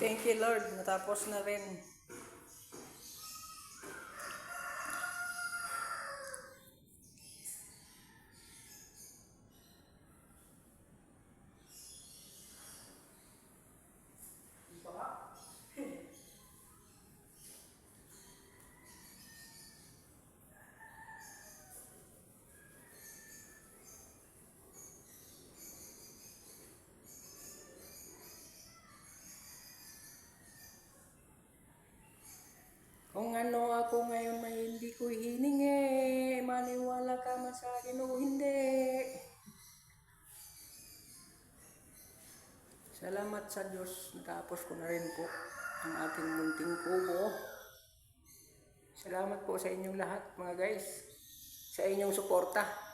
Thank you Lord, natapos na rin. Kung ano ako ngayon may hindi ko hiningi, maniwala ka man sa akin o hindi. Salamat sa Diyos, natapos ko na rin po ang aking munting kubo. Salamat po sa inyong lahat mga guys, sa inyong suporta.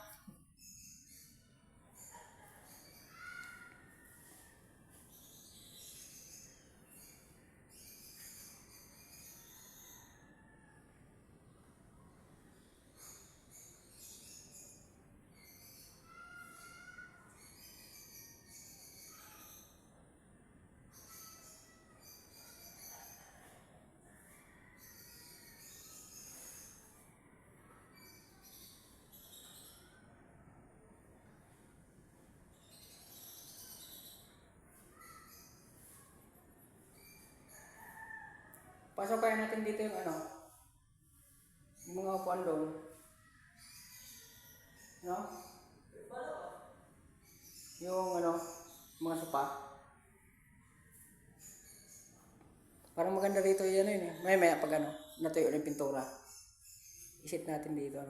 Pasok kaya natin dito yung yung mga upuan doon. No? Yung mga sopa. Parang maganda dito yun eh. Maya pag natuyo yung pintura. Isit natin dito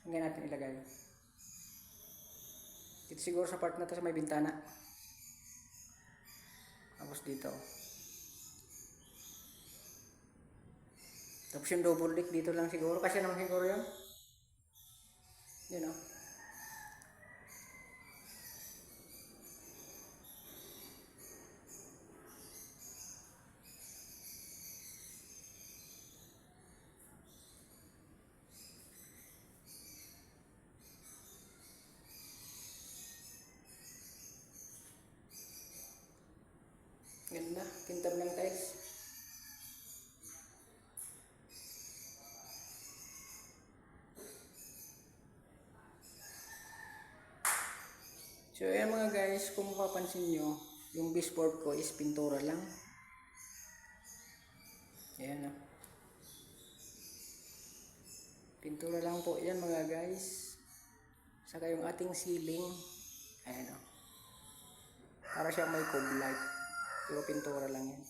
Saan natin ilagay? Dito siguro sa part na to sa may bintana. Tapos dito. Tapos yung double deck dito lang siguro. Kasi naman siguro yun. Yun Ganda. Kintab ng tiles. So ayan mga guys, kung mapapansin nyo, yung baseboard ko is pintura lang. Ayan Pintura lang po yan mga guys. Saka yung ating ceiling, ayan para siya may cove light. Pero pintura lang yan.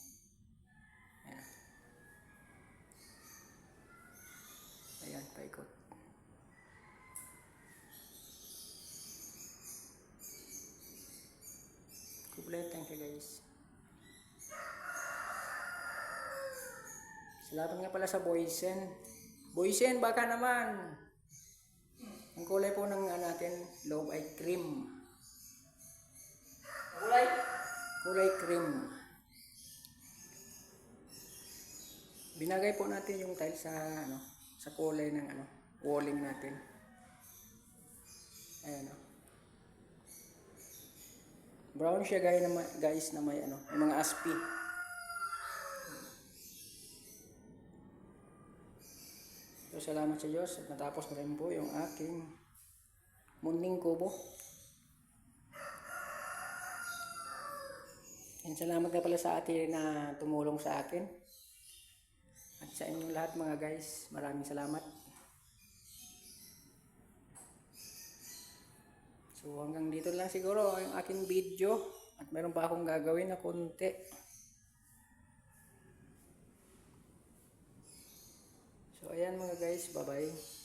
Ayan, paikot. Thank you guys. Salamat nga pala sa Boysen. Boysen, baka naman. Ang kulay po ng natin, loob ay cream. Kulay cream. Binagay po natin yung tile sa kulay ng walling natin. Ayan Brown siya guys na may mga aspi. So salamat sa Diyos at natapos na rin po yung aking munting kubo. And salamat na pala sa atin na tumulong sa akin. At sa inyong lahat mga guys, maraming salamat. So hanggang dito lang siguro yung aking video. At meron pa akong gagawin na konti. So ayan mga guys, bye bye.